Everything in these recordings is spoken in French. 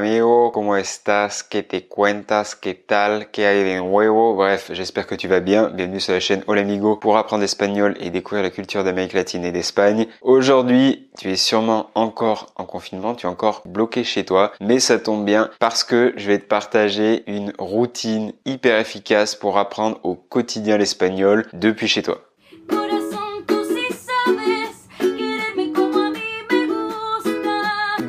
amigo, ¿cómo estás? ¿Qué te cuentas? ¿Qué tal? ¿Qué hay de nuevo? Bref, j'espère que tu vas bien. Bienvenue sur la chaîne Hola Amigo pour apprendre l'espagnol et découvrir la culture d'Amérique latine et d'Espagne. Aujourd'hui, tu es sûrement encore en confinement, tu es encore bloqué chez toi, mais ça tombe bien parce que je vais te partager une routine hyper efficace pour apprendre au quotidien l'espagnol depuis chez toi.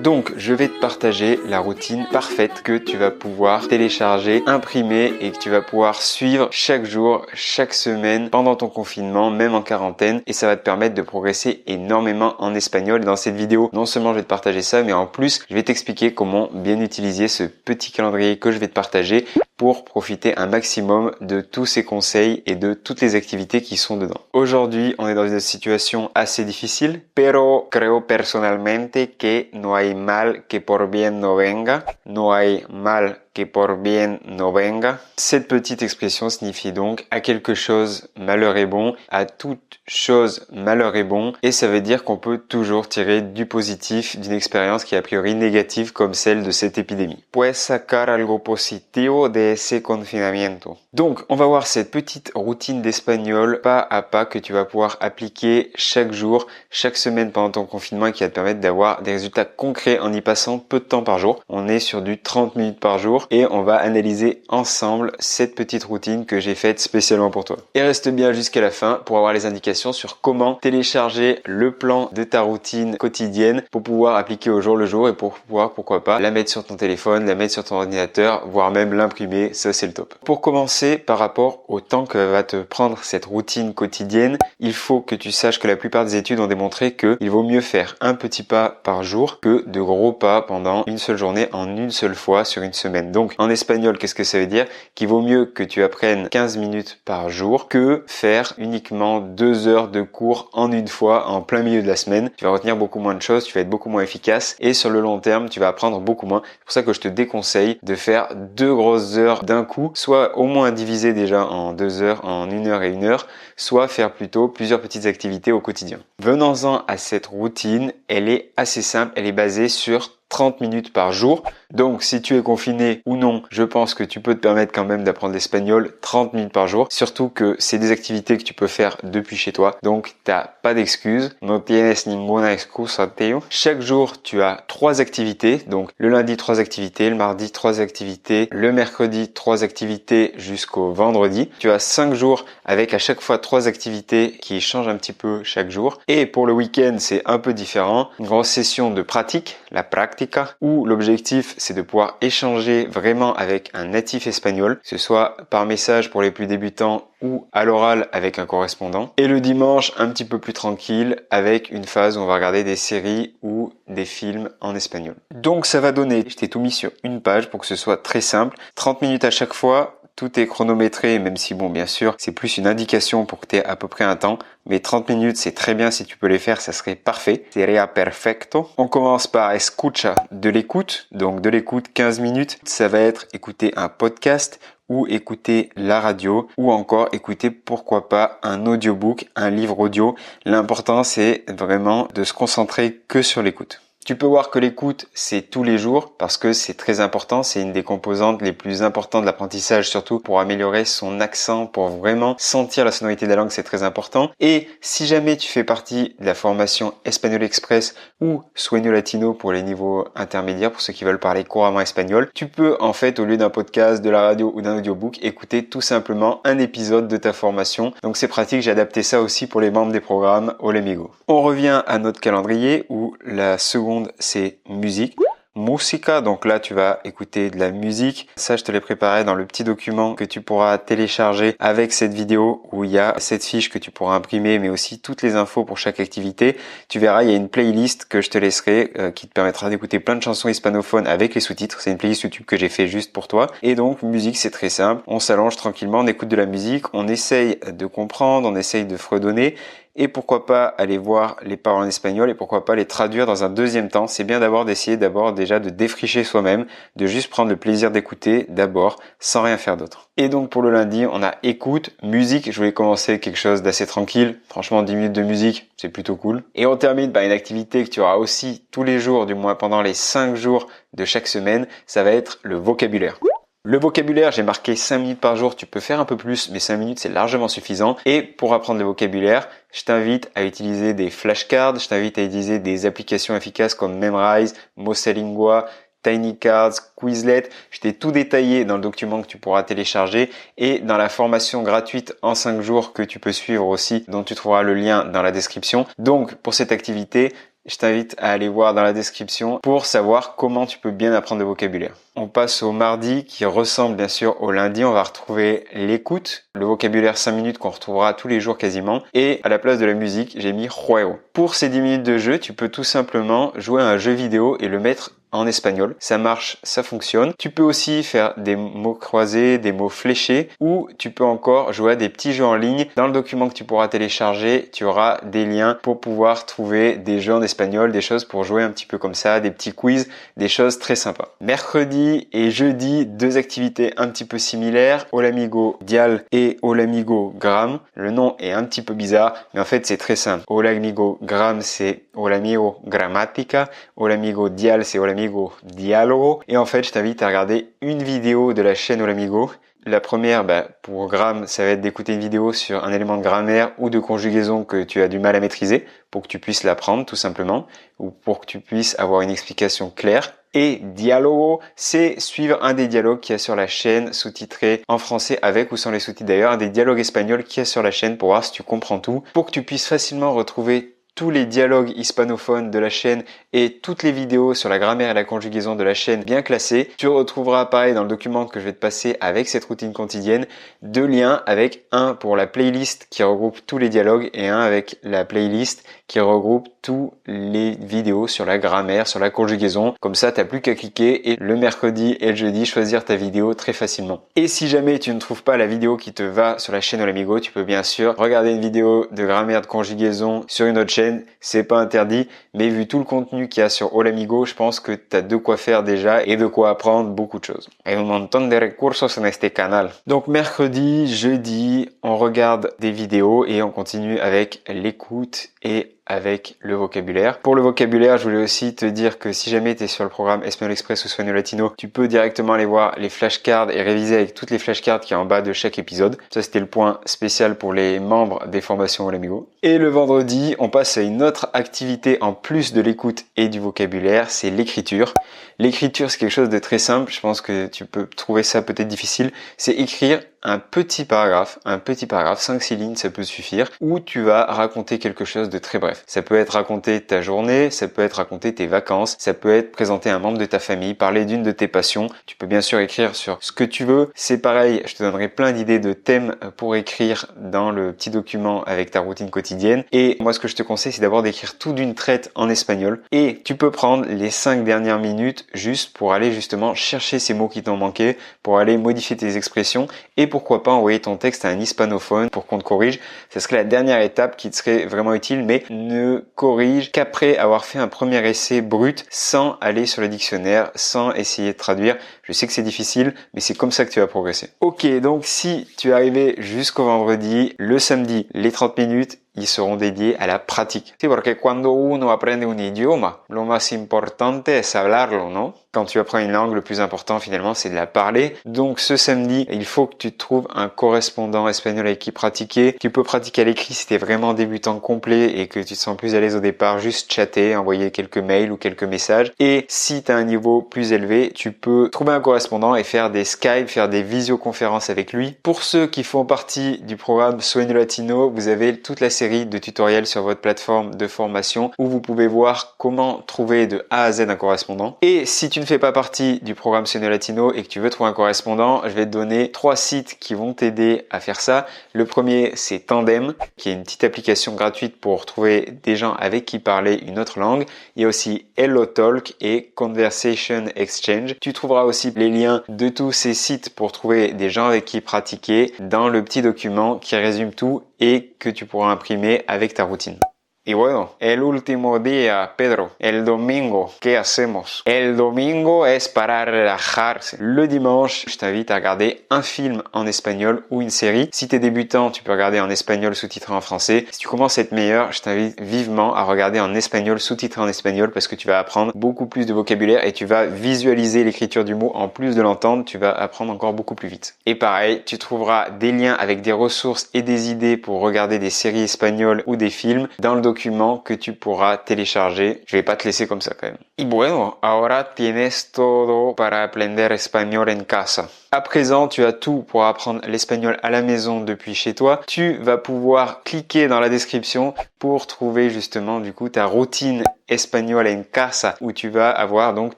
Donc, je vais te partager la routine parfaite que tu vas pouvoir télécharger, imprimer et que tu vas pouvoir suivre chaque jour, chaque semaine pendant ton confinement, même en quarantaine. Et ça va te permettre de progresser énormément en espagnol. Dans cette vidéo, non seulement je vais te partager ça, mais en plus, je vais t'expliquer comment bien utiliser ce petit calendrier que je vais te partager pour profiter un maximum de tous ces conseils et de toutes les activités qui sont dedans. Aujourd'hui, on est dans une situation assez difficile, pero creo personalmente que no hay mal que por bien no venga. No hay mal que por bien no venga. Cette petite expression signifie donc à quelque chose malheur est bon, à toute chose malheur est bon, et ça veut dire qu'on peut toujours tirer du positif d'une expérience qui est a priori négative comme celle de cette épidémie. Puedes sacar algo positivo de ese confinamiento. Donc, on va voir cette petite routine d'espagnol pas à pas que tu vas pouvoir appliquer chaque jour, chaque semaine pendant ton confinement et qui va te permettre d'avoir des résultats concrets en y passant peu de temps par jour. On est sur du 30 minutes par jour et on va analyser ensemble cette petite routine que j'ai faite spécialement pour toi. Et reste bien jusqu'à la fin pour avoir les indications sur comment télécharger le plan de ta routine quotidienne pour pouvoir appliquer au jour le jour et pour pouvoir, pourquoi pas, la mettre sur ton téléphone, la mettre sur ton ordinateur, voire même l'imprimer, ça c'est le top. Pour commencer, par rapport au temps que va te prendre cette routine quotidienne, il faut que tu saches que la plupart des études ont démontré qu'il vaut mieux faire un petit pas par jour que de gros pas pendant une seule journée en une seule fois sur une semaine. Donc en espagnol, qu'est-ce que ça veut dire? Qu'il vaut mieux que tu apprennes 15 minutes par jour que faire uniquement 2 heures de cours en une fois en plein milieu de la semaine. Tu vas retenir beaucoup moins de choses, tu vas être beaucoup moins efficace et sur le long terme, tu vas apprendre beaucoup moins. C'est pour ça que je te déconseille de faire 2 grosses heures d'un coup, soit au moins diviser déjà en 2 heures, en 1 heure et 1 heure, soit faire plutôt plusieurs petites activités au quotidien. Venons-en à cette routine, elle est assez simple, elle est basée sur 30 minutes par jour. Donc, si tu es confiné ou non, je pense que tu peux te permettre quand même d'apprendre l'espagnol 30 minutes par jour. Surtout que c'est des activités que tu peux faire depuis chez toi. Donc, t'as pas d'excuses. No tienes ninguna excusa, Teo. Chaque jour, tu as 3 activités. Donc, le lundi, 3 activités. Le mardi, 3 activités. Le mercredi, 3 activités jusqu'au vendredi. Tu as 5 jours avec à chaque fois 3 activités qui changent un petit peu chaque jour. Et pour le week-end, c'est un peu différent. Une grosse session de pratique, la pratique, où l'objectif c'est de pouvoir échanger vraiment avec un natif espagnol, que ce soit par message pour les plus débutants ou à l'oral avec un correspondant. Et le dimanche, un petit peu plus tranquille avec une phase où on va regarder des séries ou des films en espagnol. Donc ça va donner, je t'ai tout mis sur une page pour que ce soit très simple, 30 minutes à chaque fois. Tout est chronométré, même si bon, bien sûr, c'est plus une indication pour que tu aies à peu près un temps. Mais 30 minutes, c'est très bien. Si tu peux les faire, ça serait parfait. Sería perfecto. On commence par escucha, de l'écoute. Donc, de l'écoute, 15 minutes. Ça va être écouter un podcast ou écouter la radio ou encore écouter, pourquoi pas, un audiobook, un livre audio. L'important, c'est vraiment de se concentrer que sur l'écoute. Tu peux voir que l'écoute, c'est tous les jours parce que c'est très important. C'est une des composantes les plus importantes de l'apprentissage, surtout pour améliorer son accent, pour vraiment sentir la sonorité de la langue, c'est très important. Et si jamais tu fais partie de la formation Espagnol Express ou Sueño Latino pour les niveaux intermédiaires, pour ceux qui veulent parler couramment espagnol, tu peux en fait, au lieu d'un podcast, de la radio ou d'un audiobook, écouter tout simplement un épisode de ta formation. Donc c'est pratique, j'ai adapté ça aussi pour les membres des programmes Hola Amigo. On revient à notre calendrier où la seconde c'est musique. Musica, donc là tu vas écouter de la musique. Ça je te l'ai préparé dans le petit document que tu pourras télécharger avec cette vidéo où il y a cette fiche que tu pourras imprimer mais aussi toutes les infos pour chaque activité. Tu verras, il y a une playlist que je te laisserai qui te permettra d'écouter plein de chansons hispanophones avec les sous-titres. C'est une playlist YouTube que j'ai fait juste pour toi. Et donc musique c'est très simple, on s'allonge tranquillement, on écoute de la musique, on essaye de comprendre, on essaye de fredonner et pourquoi pas aller voir les paroles en espagnol et pourquoi pas les traduire dans un deuxième temps. C'est bien d'essayer déjà de défricher soi-même, de juste prendre le plaisir d'écouter d'abord sans rien faire d'autre. Et donc pour le lundi, on a écoute, musique. Je voulais commencer quelque chose d'assez tranquille. Franchement, 10 minutes de musique, c'est plutôt cool. Et on termine par une activité que tu auras aussi tous les jours, du moins pendant les 5 jours de chaque semaine. Ça va être le vocabulaire. Le vocabulaire, j'ai marqué 5 minutes par jour, tu peux faire un peu plus, mais 5 minutes c'est largement suffisant. Et pour apprendre le vocabulaire, je t'invite à utiliser des flashcards, je t'invite à utiliser des applications efficaces comme Memrise, Mosalingua, Tiny Cards, Quizlet. Je t'ai tout détaillé dans le document que tu pourras télécharger et dans la formation gratuite en 5 jours que tu peux suivre aussi, dont tu trouveras le lien dans la description. Donc pour cette activité, je t'invite à aller voir dans la description pour savoir comment tu peux bien apprendre le vocabulaire. On passe au mardi qui ressemble bien sûr au lundi. On va retrouver l'écoute, le vocabulaire 5 minutes qu'on retrouvera tous les jours quasiment. Et à la place de la musique, j'ai mis juego. Pour ces 10 minutes de jeu, tu peux tout simplement jouer à un jeu vidéo et le mettre en espagnol. Ça marche, ça fonctionne. Tu peux aussi faire des mots croisés, des mots fléchés ou tu peux encore jouer à des petits jeux en ligne. Dans le document que tu pourras télécharger, tu auras des liens pour pouvoir trouver des jeux en espagnol, des choses pour jouer un petit peu comme ça, des petits quiz, des choses très sympas. Mercredi et jeudi, 2 activités un petit peu similaires. Olamigo Dial et Olamigo Gram. Le nom est un petit peu bizarre, mais en fait c'est très simple. Olamigo Gram c'est Olamigo Grammatica. Olamigo Dial c'est Olamigo Dialogo. Et en fait je t'invite à regarder une vidéo de la chaîne Olamigo. La première, pour Gram, ça va être d'écouter une vidéo sur un élément de grammaire ou de conjugaison que tu as du mal à maîtriser pour que tu puisses l'apprendre tout simplement ou pour que tu puisses avoir une explication claire. Et Dialogo, c'est suivre un des dialogues qu'il y a sur la chaîne, sous-titré en français avec ou sans les sous-titres d'ailleurs, un des dialogues espagnols qu'il y a sur la chaîne pour voir si tu comprends tout, pour que tu puisses facilement retrouver tous les dialogues hispanophones de la chaîne et toutes les vidéos sur la grammaire et la conjugaison de la chaîne bien classées. Tu retrouveras pareil dans le document que je vais te passer avec cette routine quotidienne 2 liens avec un pour la playlist qui regroupe tous les dialogues et un avec la playlist qui regroupe tous les vidéos sur la grammaire, sur la conjugaison. Comme ça, t'as plus qu'à cliquer et le mercredi et le jeudi choisir ta vidéo très facilement. Et si jamais tu ne trouves pas la vidéo qui te va sur la chaîne Olamigo, tu peux bien sûr regarder une vidéo de grammaire de conjugaison sur une autre chaîne. C'est pas interdit, mais vu tout le contenu qu'il y a sur Olamigo, je pense que tu as de quoi faire déjà et de quoi apprendre beaucoup de choses. Hay un montón de recursos en este canal. Donc mercredi, jeudi, on regarde des vidéos et on continue avec l'écoute et avec le vocabulaire. Pour le vocabulaire, je voulais aussi te dire que si jamais tu es sur le programme Espagnol Express ou Sueño Latino, tu peux directement aller voir les flashcards et réviser avec toutes les flashcards qui est en bas de chaque épisode. Ça, c'était le point spécial pour les membres des formations Olamigo. Et le vendredi, on passe à une autre activité en plus de l'écoute et du vocabulaire, c'est l'écriture. L'écriture, c'est quelque chose de très simple. Je pense que tu peux trouver ça peut-être difficile. C'est écrire un petit paragraphe, 5-6 lignes, ça peut suffire, où tu vas raconter quelque chose de très bref. Ça peut être raconter ta journée, ça peut être raconter tes vacances, ça peut être présenter un membre de ta famille, parler d'une de tes passions. Tu peux bien sûr écrire sur ce que tu veux. C'est pareil, je te donnerai plein d'idées de thèmes pour écrire dans le petit document avec ta routine quotidienne. Et moi, ce que je te conseille, c'est d'abord d'écrire tout d'une traite en espagnol. Et tu peux prendre les 5 dernières minutes juste pour aller justement chercher ces mots qui t'ont manqué, pour aller modifier tes expressions et pourquoi pas envoyer ton texte à un hispanophone pour qu'on te corrige. Ce serait la dernière étape qui te serait vraiment utile, mais ne corrige qu'après avoir fait un premier essai brut sans aller sur le dictionnaire, sans essayer de traduire. Je sais que c'est difficile, mais c'est comme ça que tu vas progresser. Ok, donc si tu es arrivé jusqu'au vendredi, le samedi, les 30 minutes, ils seront dédiés à la pratique. Sí, porque cuando uno aprende un idioma, lo más importante es hablarlo, ¿no? Quand tu apprends une langue, le plus important finalement, c'est de la parler. Donc ce samedi, il faut que tu trouves un correspondant espagnol avec qui pratiquer. Tu peux pratiquer à l'écrit si tu es vraiment débutant complet et que tu te sens plus à l'aise au départ, juste chatter, envoyer quelques mails ou quelques messages. Et si tu as un niveau plus élevé, tu peux trouver un correspondant et faire des Skype, faire des visioconférences avec lui. Pour ceux qui font partie du programme Sueño Latino, vous avez toute la série de tutoriels sur votre plateforme de formation où vous pouvez voir comment trouver de A à Z un correspondant. Et si tu ne fais pas partie du programme Sueño Latino et que tu veux trouver un correspondant, je vais te donner 3 sites qui vont t'aider à faire ça. Le premier, c'est Tandem, qui est une petite application gratuite pour trouver des gens avec qui parler une autre langue. Il y a aussi HelloTalk et Conversation Exchange. Tu trouveras aussi les liens de tous ces sites pour trouver des gens avec qui pratiquer dans le petit document qui résume tout et que tu pourras imprimer avec ta routine. Y bueno, el último día, Pedro, el domingo, ¿qué hacemos? El domingo es para relajarse. Le dimanche, je t'invite à regarder un film en espagnol ou une série. Si t'es débutant, tu peux regarder en espagnol sous-titré en français. Si tu commences à être meilleur, je t'invite vivement à regarder en espagnol sous-titré en espagnol parce que tu vas apprendre beaucoup plus de vocabulaire et tu vas visualiser l'écriture du mot en plus de l'entendre. Tu vas apprendre encore beaucoup plus vite. Et pareil, tu trouveras des liens avec des ressources et des idées pour regarder des séries espagnoles ou des films dans le document que tu pourras télécharger. Je vais pas te laisser comme ça quand même. Y bueno, ahora tienes todo para aprender español en casa. À présent, tu as tout pour apprendre l'espagnol à la maison depuis chez toi. Tu vas pouvoir cliquer dans la description pour trouver justement du coup ta routine espagnol en casa où tu vas avoir donc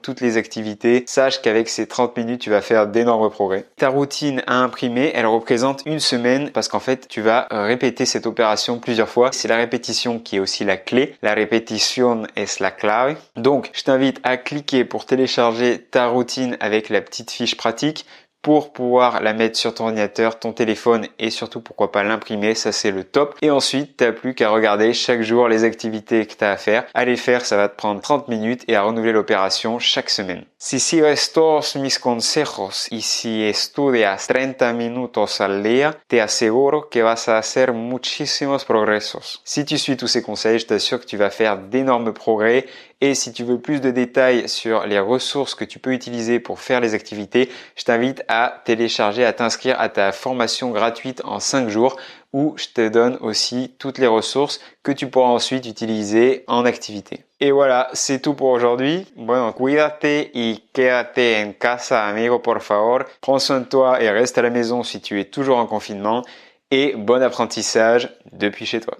toutes les activités. Sache qu'avec ces 30 minutes, tu vas faire d'énormes progrès. Ta routine à imprimer, elle représente une semaine parce qu'en fait, tu vas répéter cette opération plusieurs fois. C'est la répétition qui est aussi la clé. La répétition es la clave. Donc, je t'invite à cliquer pour télécharger ta routine avec la petite fiche pratique pour pouvoir la mettre sur ton ordinateur, ton téléphone et surtout pourquoi pas l'imprimer, ça c'est le top. Et ensuite, t'as plus qu'à regarder chaque jour les activités que tu as à faire. À les faire, ça va te prendre 30 minutes et à renouveler l'opération chaque semaine. Si sigues todos mis consejos y si estudias 30 minutos al día, te aseguro que vas a hacer muchísimos progresos. Si tu suis tous ces conseils, je t'assure que tu vas faire d'énormes progrès. Et si tu veux plus de détails sur les ressources que tu peux utiliser pour faire les activités, je t'invite à télécharger, à t'inscrire à ta formation gratuite en 5 jours où je te donne aussi toutes les ressources que tu pourras ensuite utiliser en activité. Et voilà, c'est tout pour aujourd'hui. Bueno, cuídate y quédate en casa, amigo, por favor. Prends soin de toi et reste à la maison si tu es toujours en confinement. Et bon apprentissage depuis chez toi.